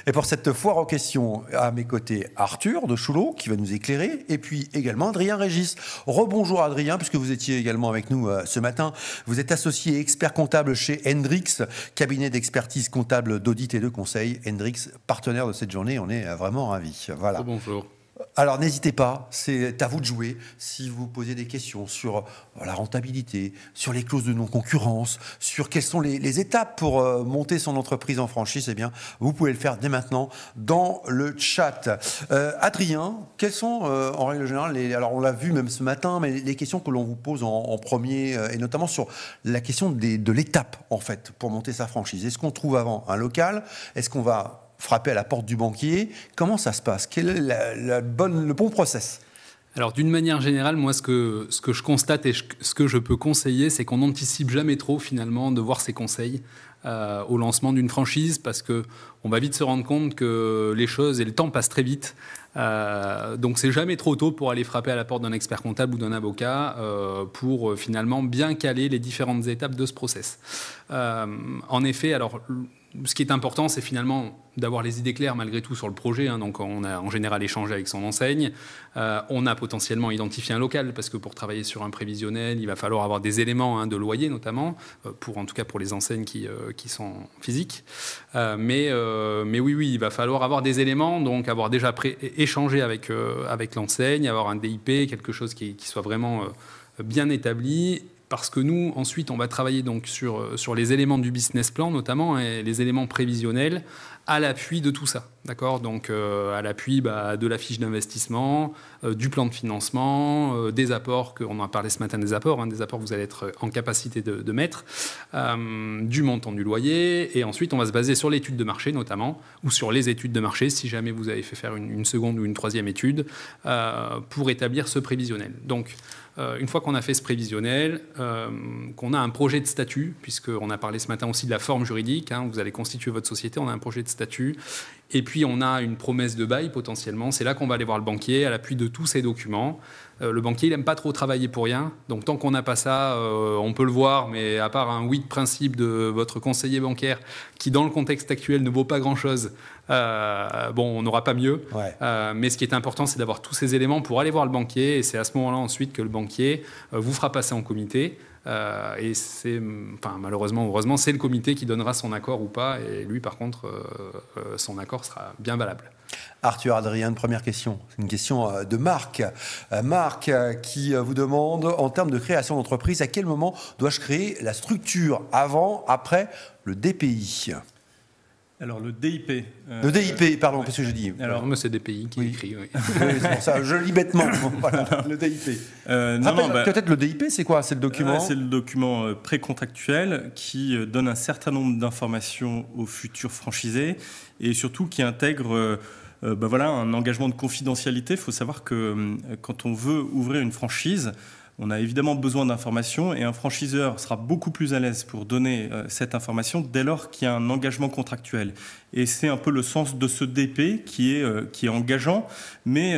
Et pour cette foire aux questions, à mes côtés, Arthur de Choulot, qui va nous éclairer, et puis également Adrien Régis. Rebonjour Adrien, puisque vous étiez également avec nous ce matin. Vous êtes associé et expert comptable chez Hendrix, cabinet d'expertise comptable, d'audit et de conseil. Hendrix, partenaire de cette journée, on est vraiment ravis. Voilà. Bonjour. Alors n'hésitez pas, c'est à vous de jouer. Si vous posez des questions sur la rentabilité, sur les clauses de non-concurrence, sur quelles sont les étapes pour monter son entreprise en franchise, eh bien, vous pouvez le faire dès maintenant dans le chat. Adrien, quelles sont en règle générale, alors on l'a vu même ce matin, mais les questions que l'on vous pose en premier, et notamment sur la question de l'étape en fait pour monter sa franchise. Est-ce qu'on trouve avant un local? Est-ce qu'on va frapper à la porte du banquier? Comment ça se passe? Quel est le bon process? Alors d'une manière générale, moi ce que je constate et ce que je peux conseiller, c'est qu'on n'anticipe jamais trop finalement de voir ses conseils au lancement d'une franchise, parce qu'on va vite se rendre compte que les choses et le temps passent très vite. Donc c'est jamais trop tôt pour aller frapper à la porte d'un expert comptable ou d'un avocat pour finalement bien caler les différentes étapes de ce process. En effet, alors ce qui est important, c'est finalement d'avoir les idées claires malgré tout sur le projet. Donc on a en général échangé avec son enseigne. On a potentiellement identifié un local, parce que pour travailler sur un prévisionnel, il va falloir avoir des éléments de loyer notamment, en tout cas pour les enseignes qui sont physiques. Mais oui, il va falloir avoir des éléments, donc avoir déjà échangé avec l'enseigne, avoir un DIP, quelque chose qui soit vraiment bien établi. Parce que nous, ensuite, on va travailler donc sur les éléments du business plan, notamment, et les éléments prévisionnels, à l'appui de tout ça. D'accord ? Donc, à l'appui de la fiche d'investissement, du plan de financement, des apports, on en a parlé ce matin des apports que vous allez être en capacité de mettre, du montant du loyer, et ensuite, on va se baser sur l'étude de marché, notamment, ou sur les études de marché, si jamais vous avez fait faire une seconde ou une troisième étude, pour établir ce prévisionnel. Donc, une fois qu'on a fait ce prévisionnel, qu'on a un projet de statut, puisqu'on a parlé ce matin aussi de la forme juridique, vous allez constituer votre société, on a un projet de statut, et puis on a une promesse de bail potentiellement. C'est là qu'on va aller voir le banquier à l'appui de tous ces documents. Le banquier, il n'aime pas trop travailler pour rien, donc tant qu'on n'a pas ça, on peut le voir, mais à part un oui de principe de votre conseiller bancaire, qui dans le contexte actuel ne vaut pas grand-chose, on n'aura pas mieux. Ouais. Mais ce qui est important, c'est d'avoir tous ces éléments pour aller voir le banquier, et c'est à ce moment-là ensuite que le banquier vous fera passer en comité. Et c'est, malheureusement ou heureusement, c'est le comité qui donnera son accord ou pas, et lui, par contre, son accord sera bien valable. Arthur, Adrien, une première question. C'est une question de Marc. Marc qui vous demande, en termes de création d'entreprise, à quel moment dois-je créer la structure? Avant, après le DPI? Alors, le DIP. Le DIP, pardon, qu'est-ce que je dis? Alors, moi, c'est DPI qui écrit. Oui. Oui, c'est pour ça, je lis bêtement. Voilà, le DIP. Peut-être le DIP, c'est quoi? C'est le document c'est le document précontractuel qui donne un certain nombre d'informations aux futurs franchisés, et surtout qui intègre un engagement de confidentialité. Il faut savoir que quand on veut ouvrir une franchise, on a évidemment besoin d'informations, et un franchiseur sera beaucoup plus à l'aise pour donner cette information dès lors qu'il y a un engagement contractuel. Et c'est un peu le sens de ce DP qui est engageant, mais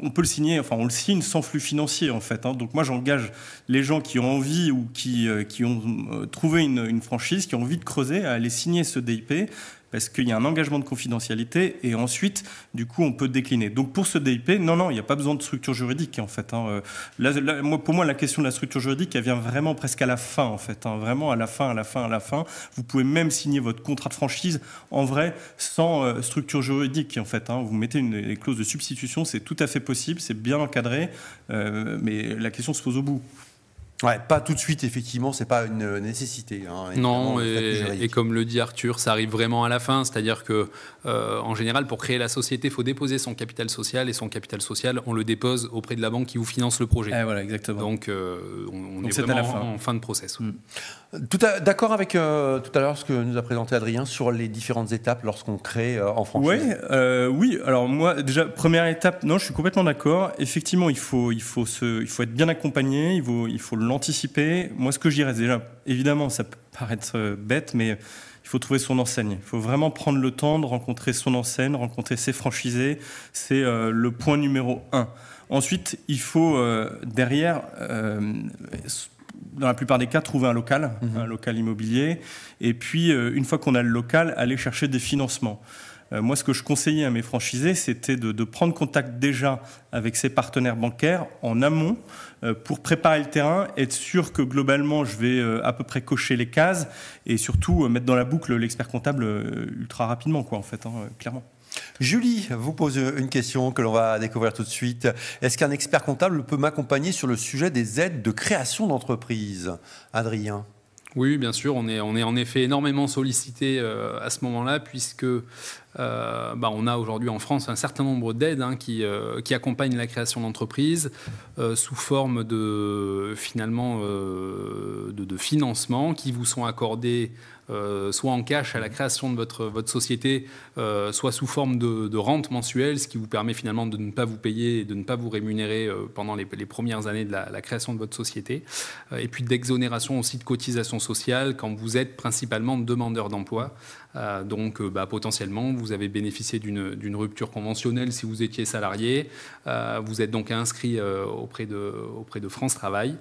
on peut le signer, on le signe sans flux financier en fait. Donc moi j'engage les gens qui ont envie ou qui ont trouvé une franchise, qui ont envie de creuser, à aller signer ce DIP, parce qu'il y a un engagement de confidentialité, et ensuite, du coup, on peut décliner. Donc, pour ce DIP, non, il n'y a pas besoin de structure juridique, en fait. Pour moi, la question de la structure juridique, elle vient vraiment presque à la fin, en fait. Vraiment à la fin. Vous pouvez même signer votre contrat de franchise, en vrai, sans structure juridique, en fait. Vous mettez une clause de substitution, c'est tout à fait possible, c'est bien encadré, mais la question se pose au bout. Ouais, pas tout de suite, effectivement, c'est pas une nécessité. Non, et comme le dit Arthur, ça arrive vraiment à la fin, c'est-à-dire que en général, pour créer la société, il faut déposer son capital social, et son capital social, on le dépose auprès de la banque qui vous finance le projet. Voilà, exactement. Donc, on est vraiment en fin de process. D'accord avec tout à l'heure ce que nous a présenté Adrien sur les différentes étapes lorsqu'on crée en franchise. Oui, alors moi, déjà, première étape, non, je suis complètement d'accord. Effectivement, il faut être bien accompagné, il faut l'anticiper. Moi, ce que je dirais, déjà, évidemment, ça peut paraître bête, mais il faut trouver son enseigne. Il faut vraiment prendre le temps de rencontrer son enseigne, rencontrer ses franchisés. C'est le point numéro 1. Ensuite, il faut, derrière, dans la plupart des cas, trouver un local immobilier. Et puis, une fois qu'on a le local, aller chercher des financements. Moi, ce que je conseillais à mes franchisés, c'était de prendre contact déjà avec ses partenaires bancaires en amont pour préparer le terrain, être sûr que globalement, je vais à peu près cocher les cases et surtout mettre dans la boucle l'expert comptable ultra rapidement, quoi, en fait, clairement. Julie vous pose une question que l'on va découvrir tout de suite. Est-ce qu'un expert comptable peut m'accompagner sur le sujet des aides de création d'entreprise? Adrien? Oui, bien sûr, on est en effet énormément sollicité à ce moment-là, puisque on a aujourd'hui en France un certain nombre d'aides qui accompagnent la création d'entreprises sous forme de financement qui vous sont accordés soit en cash à la création de votre société, soit sous forme de rente mensuelle, ce qui vous permet finalement de ne pas vous payer et de ne pas vous rémunérer pendant les premières années de la création de votre société. Et puis d'exonération aussi de cotisations sociales quand vous êtes principalement demandeur d'emploi. Donc potentiellement, vous avez bénéficié d'une rupture conventionnelle si vous étiez salarié. Vous êtes donc inscrit auprès de France Travail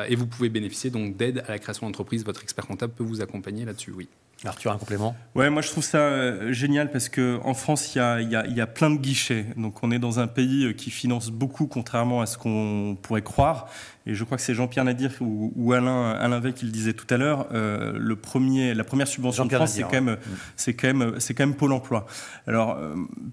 et vous pouvez bénéficier donc d'aide à la création d'entreprise. Votre expert comptable peut vous accompagner là-dessus, oui. Arthur, un complément? Ouais, moi je trouve ça génial parce qu'en France, il y a plein de guichets. Donc on est dans un pays qui finance beaucoup, contrairement à ce qu'on pourrait croire. Et je crois que c'est Jean-Pierre Nadir ou Alain Veil qui le disait tout à l'heure. La première subvention de France, c'est quand même Pôle emploi. Alors,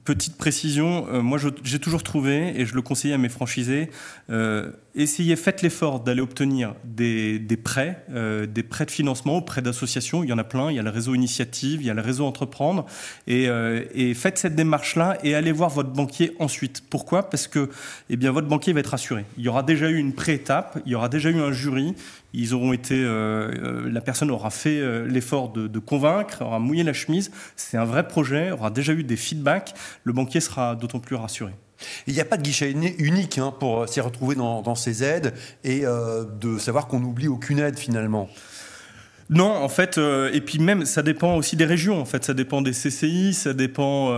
petite précision, moi j'ai toujours trouvé, et je le conseillais à mes franchisés, faites l'effort d'aller obtenir des prêts de financement auprès d'associations. Il y en a plein, il y a le réseau Initiative, il y a le réseau Entreprendre. Et faites cette démarche-là et allez voir votre banquier ensuite. Pourquoi? Parce que votre banquier va être rassuré. Il y aura déjà eu une pré-étape. Il y aura déjà eu un jury, la personne aura fait l'effort de convaincre, aura mouillé la chemise, c'est un vrai projet, aura déjà eu des feedbacks, le banquier sera d'autant plus rassuré. Il n'y a pas de guichet unique pour s'y retrouver dans ces aides et de savoir qu'on n'oublie aucune aide finalement. Non, en fait, et puis même, ça dépend aussi des régions. En fait, ça dépend des CCI, ça dépend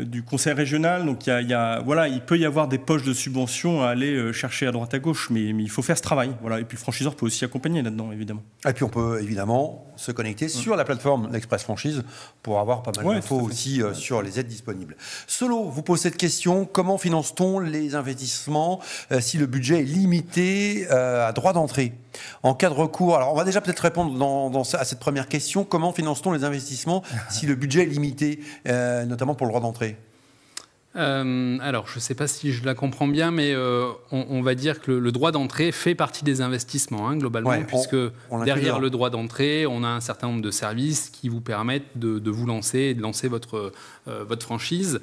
du conseil régional. Donc, il peut y avoir des poches de subventions à aller chercher à droite à gauche, mais il faut faire ce travail. Voilà. Et puis, le franchiseur peut aussi accompagner là-dedans, évidemment. Et puis, on peut évidemment se connecter sur la plateforme l'Express Franchise pour avoir pas mal d'infos aussi sur les aides disponibles. Solo vous pose cette question: comment finance-t-on les investissements si le budget est limité à droit d'entrée? En cas de recours, alors on va déjà peut-être répondre à cette première question: comment finance-t-on les investissements si le budget est limité, notamment pour le droit d'entrée? Alors, je ne sais pas si je la comprends bien, mais on va dire que le droit d'entrée fait partie des investissements, globalement, puisque derrière le droit d'entrée, on a un certain nombre de services qui vous permettent de vous lancer et de lancer votre franchise.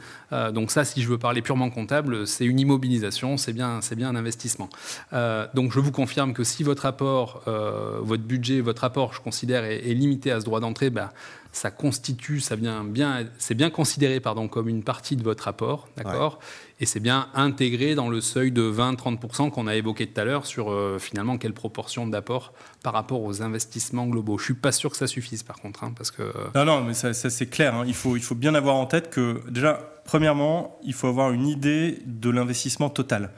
Donc ça, si je veux parler purement comptable, c'est une immobilisation, c'est bien un investissement. Donc je vous confirme que si votre apport, votre budget, votre apport, je considère, est limité à ce droit d'entrée, c'est bien considéré comme une partie de votre apport, d'accord, et c'est bien intégré dans le seuil de 20-30% qu'on a évoqué tout à l'heure sur finalement quelle proportion d'apport par rapport aux investissements globaux. Je suis pas sûr que ça suffise par contre, parce que non, mais ça c'est clair. Il faut bien avoir en tête que déjà, premièrement, il faut avoir une idée de l'investissement total.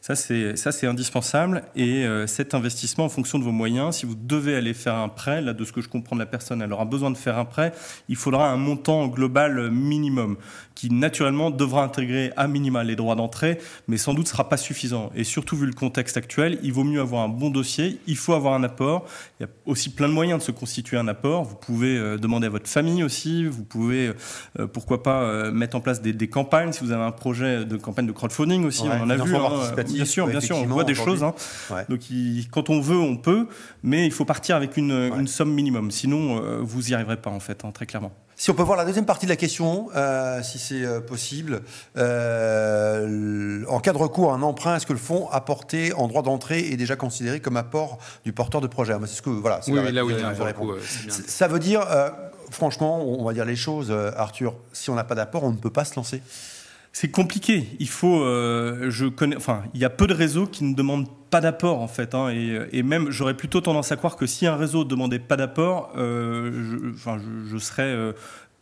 Ça, c'est indispensable. Et cet investissement, en fonction de vos moyens, si vous devez aller faire un prêt, là, de ce que je comprends de la personne, elle aura besoin de faire un prêt, il faudra un montant global minimum qui, naturellement, devra intégrer à minima les droits d'entrée, mais sans doute ne sera pas suffisant. Et surtout, vu le contexte actuel, il vaut mieux avoir un bon dossier, il faut avoir un apport. Il y a aussi plein de moyens de se constituer un apport. Vous pouvez demander à votre famille aussi. Vous pouvez, pourquoi pas, mettre en place des campagnes. Si vous avez un projet de campagne de crowdfunding aussi, on en a vu. Bien sûr, on voit des choses. Donc, quand on veut, on peut, mais il faut partir avec une somme minimum. Sinon, vous n'y arriverez pas, en fait, très clairement. Si on peut voir la deuxième partie de la question, si c'est possible. En cas de recours à un emprunt, est-ce que le fonds apporté en droit d'entrée est déjà considéré comme apport du porteur de projet? C'est ce que, ça veut dire, franchement, on va dire les choses, Arthur, si on n'a pas d'apport, on ne peut pas se lancer. C'est compliqué. Il faut, il y a peu de réseaux qui ne demandent pas d'apport en fait, et même j'aurais plutôt tendance à croire que si un réseau ne demandait pas d'apport, je serais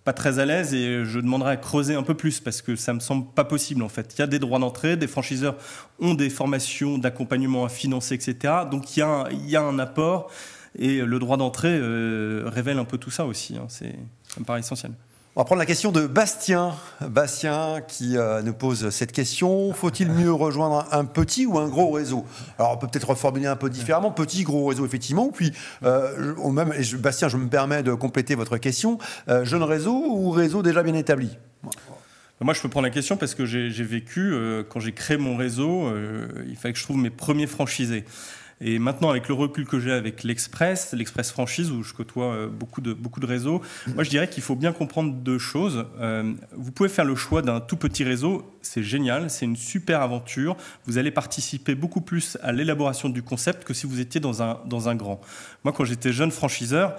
pas très à l'aise et je demanderais à creuser un peu plus parce que ça me semble pas possible en fait. Il y a des droits d'entrée, des franchiseurs ont des formations d'accompagnement à financer, etc. Donc il y a un apport et le droit d'entrée révèle un peu tout ça aussi. Ça me paraît essentiel. On va prendre la question de Bastien. Bastien qui nous pose cette question. Faut-il mieux rejoindre un petit ou un gros réseau? Alors, on peut peut-être reformuler un peu différemment. Petit, gros réseau, effectivement. Puis, Bastien, je me permets de compléter votre question. Jeune réseau ou réseau déjà bien établi? Moi, je peux prendre la question parce que j'ai vécu, quand j'ai créé mon réseau, il fallait que je trouve mes premiers franchisés. Et maintenant, avec le recul que j'ai avec l'Express franchise, où je côtoie beaucoup de réseaux, moi je dirais qu'il faut bien comprendre deux choses. Vous pouvez faire le choix d'un tout petit réseau, c'est génial, c'est une super aventure. Vous allez participer beaucoup plus à l'élaboration du concept que si vous étiez dans un grand. Moi, quand j'étais jeune franchiseur,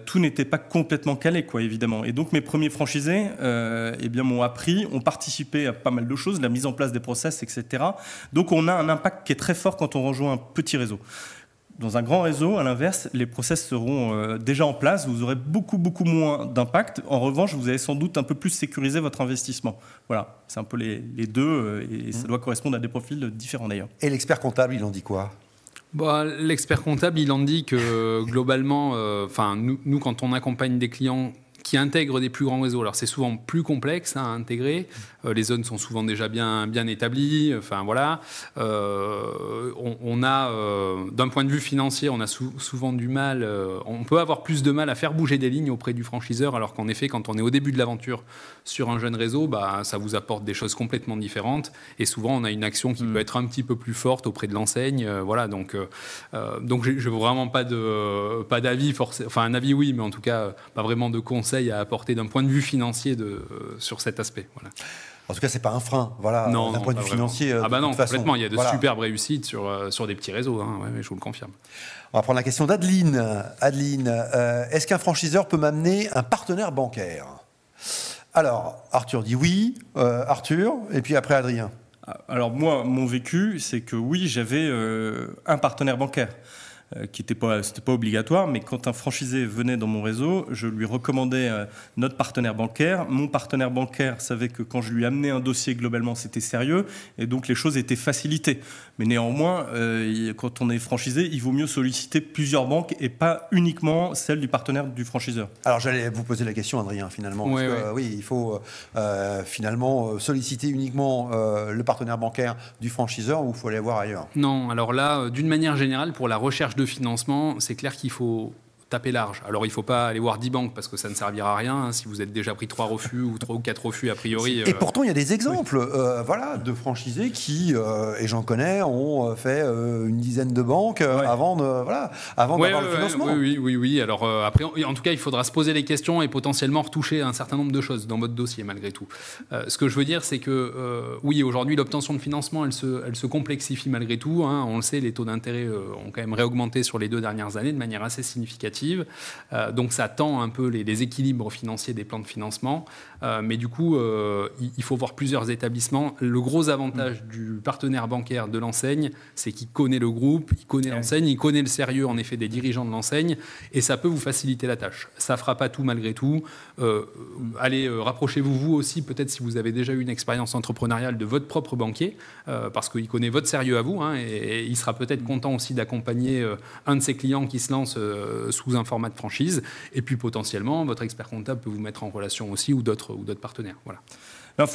tout n'était pas complètement calé, quoi, évidemment. Et donc mes premiers franchisés m'ont appris, ont participé à pas mal de choses, la mise en place des process, etc. Donc on a un impact qui est très fort quand on rejoint un petit réseau. Dans un grand réseau, à l'inverse, les process seront déjà en place, vous aurez beaucoup moins d'impact. En revanche, vous allez sans doute un peu plus sécuriser votre investissement. Voilà, c'est un peu les deux, et ça doit correspondre à des profils différents d'ailleurs. Et l'expert comptable, il en dit quoi? L'expert comptable, il en dit que globalement, nous, quand on accompagne des clients qui intègrent des plus grands réseaux. Alors, c'est souvent plus complexe à intégrer. Les zones sont souvent déjà bien établies. Enfin, voilà. On a, d'un point de vue financier, on a souvent du mal. On peut avoir plus de mal à faire bouger des lignes auprès du franchiseur, alors qu'en effet, quand on est au début de l'aventure sur un jeune réseau, ça vous apporte des choses complètement différentes. Et souvent, on a une action qui peut être un petit peu plus forte auprès de l'enseigne. Voilà. Donc, je n'ai vraiment pas d'avis. Enfin, un avis, oui, mais en tout cas, pas vraiment de conseils à apporter d'un point de vue financier sur cet aspect. Voilà. En tout cas, c'est pas un frein, voilà, d'un point de vue financier. Non, complètement. Il y a de superbes réussites sur des petits réseaux, hein, ouais, je vous le confirme. On va prendre la question d'Adeline. Adeline, est-ce qu'un franchiseur peut m'amener un partenaire bancaire? Alors, Arthur dit oui. Arthur, et puis après Adrien. Alors moi, mon vécu, c'est que oui, j'avais un partenaire bancaire. C'était pas obligatoire, mais quand un franchisé venait dans mon réseau, je lui recommandais notre partenaire bancaire. Mon partenaire bancaire savait que quand je lui amenais un dossier, globalement, c'était sérieux, et donc les choses étaient facilitées. Mais néanmoins, quand on est franchisé, il vaut mieux solliciter plusieurs banques et pas uniquement celle du partenaire du franchiseur. Alors j'allais vous poser la question, Adrien, finalement. Oui, il faut finalement solliciter uniquement le partenaire bancaire du franchiseur, ou il faut aller voir ailleurs? Non, alors là, d'une manière générale, pour la recherche de financement, c'est clair qu'il faut taper large. Alors, il ne faut pas aller voir 10 banques parce que ça ne servira à rien, hein, si vous êtes déjà pris 3 refus ou 3 ou 4 refus a priori. Et pourtant, il y a des exemples de franchisés qui, et j'en connais, ont fait une dizaine de banques avant d'avoir le financement. Oui. Alors, après, en tout cas, il faudra se poser les questions et potentiellement retoucher un certain nombre de choses dans votre dossier, malgré tout. Ce que je veux dire, c'est que, oui, aujourd'hui, l'obtention de financement, elle se complexifie malgré tout. Hein. On le sait, les taux d'intérêt ont quand même réaugmenté sur les 2 dernières années de manière assez significative. Donc ça tend un peu les équilibres financiers des plans de financement. Mais du coup, il faut voir plusieurs établissements. Le gros avantage du partenaire bancaire de l'enseigne, c'est qu'il connaît le groupe, il connaît l'enseigne, il connaît le sérieux en effet des dirigeants de l'enseigne, et ça peut vous faciliter la tâche. Ça ne fera pas tout malgré tout. Allez, rapprochez-vous vous aussi, peut-être si vous avez déjà eu une expérience entrepreneuriale, de votre propre banquier, parce qu'il connaît votre sérieux à vous, hein, et il sera peut-être content aussi d'accompagner un de ses clients qui se lance sous un format de franchise, et puis potentiellement votre expert comptable peut vous mettre en relation aussi, ou d'autres partenaires. Voilà. Il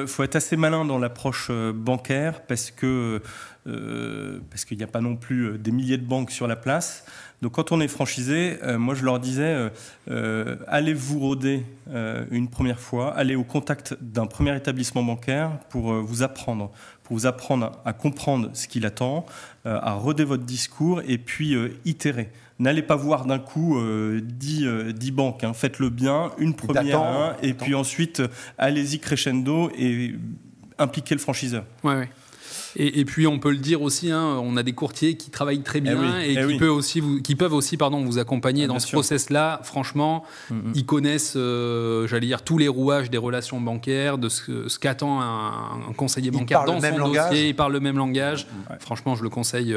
faut être assez malin dans l'approche bancaire parce qu'il n'y a pas non plus des milliers de banques sur la place. Donc quand on est franchisé, moi je leur disais, allez vous rôder une première fois, allez au contact d'un premier établissement bancaire pour vous apprendre à comprendre ce qu'il attend, à roder votre discours et puis itérer. N'allez pas voir d'un coup 10 banques, hein. Faites-le bien, une première, et puis ensuite allez-y crescendo et impliquez le franchiseur. Ouais. Et puis on peut le dire aussi, hein, on a des courtiers qui travaillent très bien qui peuvent aussi vous accompagner dans ce process-là. Franchement, ils connaissent, j'allais dire, tous les rouages des relations bancaires, de ce qu'attend un conseiller bancaire dans son dossier. Ils parlent le même langage. Franchement, je le conseille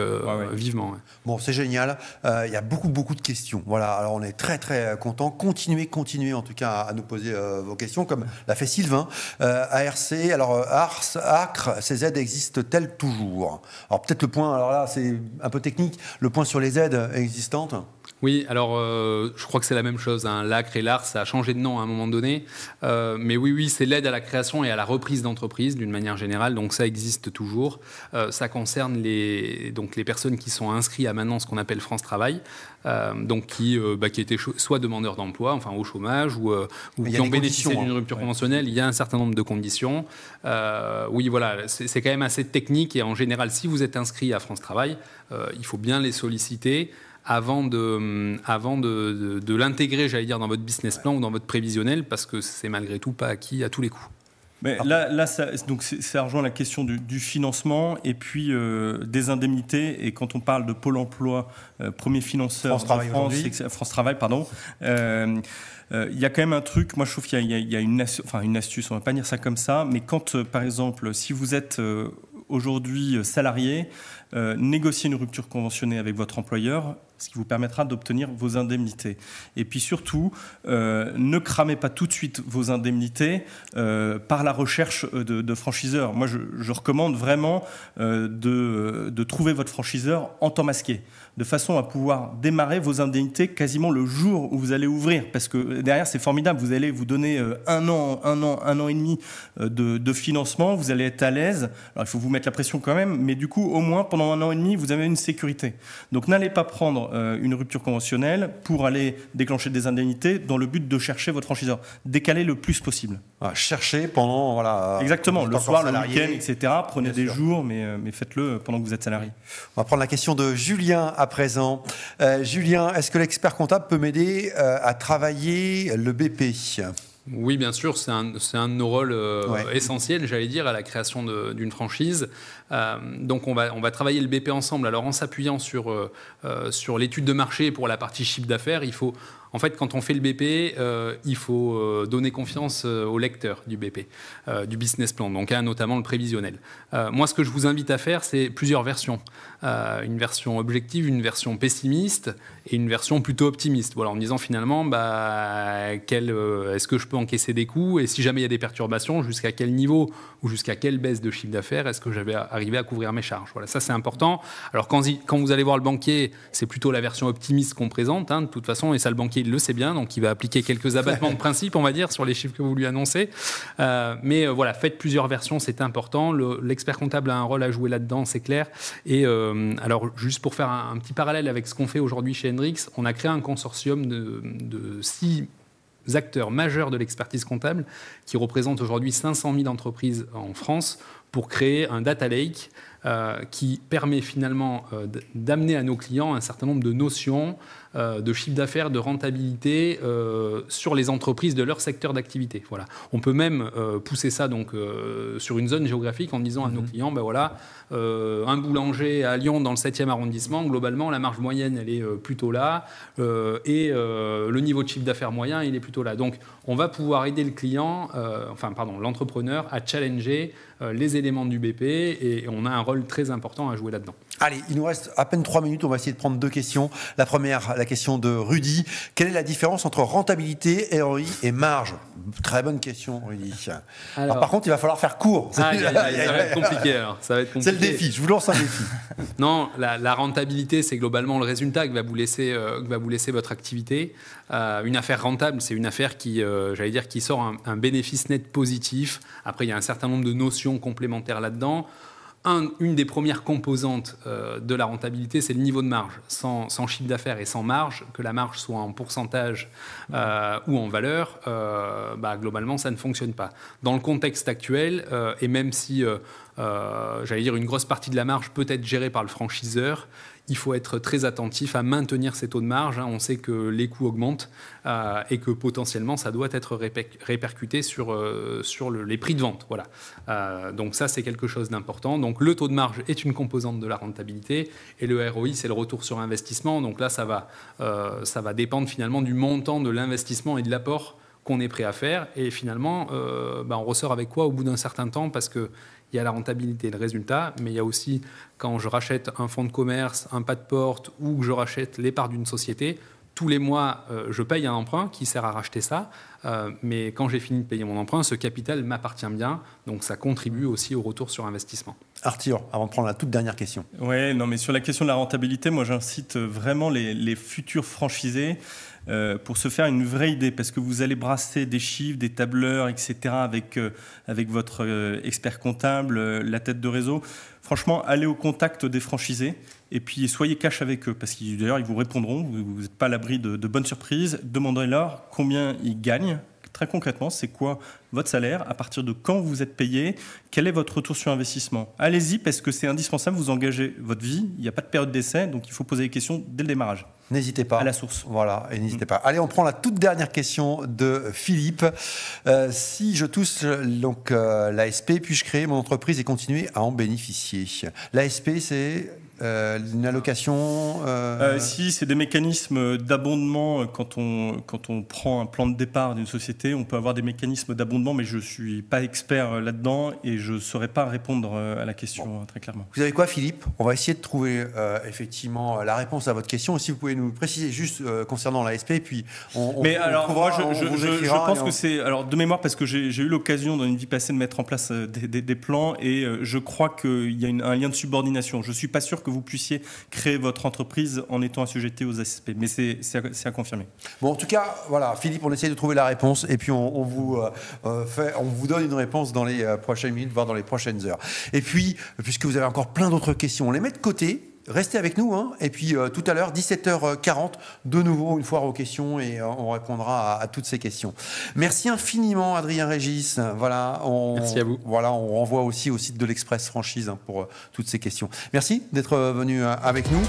vivement. Ouais. Bon, c'est génial. Il y a beaucoup de questions. Voilà. Alors on est très très contents. Continuez en tout cas à nous poser vos questions, comme l'a fait Sylvain. ARC, alors Ars, Acre, ces aides existent-elles fonctionne-t-elle toujours? Alors peut-être le point, alors là c'est un peu technique, le point sur les aides existantes. Oui, alors je crois que c'est la même chose. Hein. L'ACRE et l'ARS, ça a changé de nom à un moment donné. Mais oui, c'est l'aide à la création et à la reprise d'entreprise d'une manière générale. Donc ça existe toujours. Ça concerne les personnes qui sont inscrites à maintenant ce qu'on appelle France Travail. Donc qui étaient soit demandeurs d'emploi, enfin au chômage, ou qui ont bénéficié d'une rupture conventionnelle. Il y a un certain nombre de conditions. Oui, voilà, c'est quand même assez technique. Et en général, si vous êtes inscrit à France Travail, il faut bien les solliciter avant de l'intégrer, j'allais dire, dans votre business plan ou dans votre prévisionnel, parce que c'est malgré tout pas acquis à tous les coups. Mais là ça rejoint la question du financement et puis des indemnités. Et quand on parle de Pôle emploi, premier financeur France Travail, pardon. Il y a quand même un truc, moi je trouve qu'il y a une astuce, on ne va pas dire ça comme ça, mais quand, par exemple, si vous êtes aujourd'hui salarié, négocier une rupture conventionnée avec votre employeur, ce qui vous permettra d'obtenir vos indemnités. Et puis surtout, ne cramez pas tout de suite vos indemnités par la recherche de franchiseurs. Moi, je recommande vraiment de trouver votre franchiseur en temps masqué, de façon à pouvoir démarrer vos indemnités quasiment le jour où vous allez ouvrir. Parce que derrière, c'est formidable. Vous allez vous donner un an et demi de financement. Vous allez être à l'aise. Alors, il faut vous mettre la pression quand même. Mais du coup, au moins, pendant un an et demi, vous avez une sécurité. Donc, n'allez pas prendre une rupture conventionnelle pour aller déclencher des indemnités dans le but de chercher votre franchiseur. Décalez le plus possible. Cherchez pendant... Voilà, exactement. Le soir, le week-end, etc. Prenez des jours, mais faites-le pendant que vous êtes salarié. On va prendre la question de Julien à présent. Julien, est-ce que l'expert comptable peut m'aider à travailler le BP ? Oui, bien sûr, c'est un de nos rôles essentiels, j'allais dire, à la création d'une franchise. Donc, on va travailler le BP ensemble. Alors, en s'appuyant sur l'étude de marché pour la partie chiffre d'affaires, en fait, quand on fait le BP, il faut donner confiance au lecteur du BP, du business plan, donc notamment le prévisionnel. Moi, ce que je vous invite à faire, c'est plusieurs versions. Une version objective, une version pessimiste et une version plutôt optimiste. Voilà, en disant finalement, est-ce que je peux encaisser des coûts et si jamais il y a des perturbations, jusqu'à quel niveau ou jusqu'à quelle baisse de chiffre d'affaires est-ce que je vais arriver à couvrir mes charges. Voilà, ça c'est important. Alors quand vous allez voir le banquier, c'est plutôt la version optimiste qu'on présente, de toute façon, et ça le banquier il le sait bien, donc il va appliquer quelques abattements de principe, on va dire, sur les chiffres que vous lui annoncez. Mais voilà, faites plusieurs versions, c'est important. L'expert comptable a un rôle à jouer là-dedans, c'est clair. Et alors, juste pour faire un petit parallèle avec ce qu'on fait aujourd'hui chez Hendrix, on a créé un consortium de 6 acteurs majeurs de l'expertise comptable qui représentent aujourd'hui 500 000 entreprises en France pour créer un data lake qui permet finalement d'amener à nos clients un certain nombre de notions de chiffre d'affaires, de rentabilité sur les entreprises de leur secteur d'activité. Voilà. On peut même pousser ça donc, sur une zone géographique en disant à nos clients, un boulanger à Lyon dans le 7e arrondissement, globalement, la marge moyenne, elle est plutôt là et le niveau de chiffre d'affaires moyen, il est plutôt là. Donc, on va pouvoir aider le client, l'entrepreneur à challenger les éléments du BP et on a un rôle très important à jouer là-dedans. Allez, il nous reste à peine 3 minutes, on va essayer de prendre 2 questions. La première, la question de Rudy. Quelle est la différence entre rentabilité, ROI et marge? Très bonne question, Rudy. Alors, par contre, il va falloir faire court. Ça va être compliqué alors. C'est le défi, je vous lance un défi. Non, la rentabilité, c'est globalement le résultat que va vous laisser votre activité. Une affaire rentable, c'est une affaire qui sort un bénéfice net positif. Après, il y a un certain nombre de notions complémentaires là-dedans. Une des premières composantes de la rentabilité, c'est le niveau de marge. Sans chiffre d'affaires et sans marge, que la marge soit en pourcentage ou en valeur, globalement, ça ne fonctionne pas. Dans le contexte actuel, et même si, une grosse partie de la marge peut être gérée par le franchiseur, il faut être très attentif à maintenir ces taux de marge. On sait que les coûts augmentent et que potentiellement, ça doit être répercuté sur les prix de vente. Voilà. Donc ça, c'est quelque chose d'important. Donc le taux de marge est une composante de la rentabilité et le ROI, c'est le retour sur investissement. Donc là, ça va dépendre finalement du montant de l'investissement et de l'apport qu'on est prêt à faire. Et finalement, on ressort avec quoi au bout d'un certain temps, parce que il y a la rentabilité et le résultat, mais il y a aussi, quand je rachète un fonds de commerce, un pas de porte, ou que je rachète les parts d'une société, tous les mois, je paye un emprunt qui sert à racheter ça, mais quand j'ai fini de payer mon emprunt, ce capital m'appartient bien, donc ça contribue aussi au retour sur investissement. Arthur, avant de prendre la toute dernière question. Ouais, non, mais sur la question de la rentabilité, moi j'incite vraiment les futurs franchisés pour se faire une vraie idée, parce que vous allez brasser des chiffres, des tableurs, etc. avec votre expert comptable, la tête de réseau. Franchement, allez au contact des franchisés et puis soyez cash avec eux, parce qu'ils d'ailleurs ils vous répondront. Vous n'êtes pas à l'abri de bonnes surprises. Demandez-leur combien ils gagnent. Très concrètement, c'est quoi votre salaire, à partir de quand vous êtes payé, quel est votre retour sur investissement. Allez-y, parce que c'est indispensable, vous engagez votre vie, il n'y a pas de période d'essai, donc il faut poser les questions dès le démarrage. N'hésitez pas. À la source. Voilà, et n'hésitez pas. Allez, on prend la toute dernière question de Philippe. Si je touche donc l'ASP, puis-je créer mon entreprise et continuer à en bénéficier? L'ASP, c'est une allocation Si, c'est des mécanismes d'abondement. Quand on prend un plan de départ d'une société, on peut avoir des mécanismes d'abondement, mais je ne suis pas expert là-dedans et je ne saurais pas répondre à la question très clairement. Vous savez quoi, Philippe? On va essayer de trouver effectivement la réponse à votre question. Et si vous pouvez nous préciser juste concernant l'ASP, puis je pense que c'est... Alors, de mémoire, parce que j'ai eu l'occasion dans une vie passée de mettre en place des plans et je crois qu'il y a un lien de subordination. Je ne suis pas sûr que vous puissiez créer votre entreprise en étant assujetti aux ASP. Mais c'est à confirmer. Bon, en tout cas, voilà, Philippe, on essaie de trouver la réponse et puis on vous donne une réponse dans les prochaines minutes, voire dans les prochaines heures. Et puis, puisque vous avez encore plein d'autres questions, on les met de côté. Restez avec nous, hein. Et puis tout à l'heure, 17h40, de nouveau une foire aux questions et on répondra à toutes ces questions. Merci infiniment, Adrien Régis. Voilà, merci à vous. Voilà, on renvoie aussi au site de l'Express Franchise pour toutes ces questions. Merci d'être venu avec nous.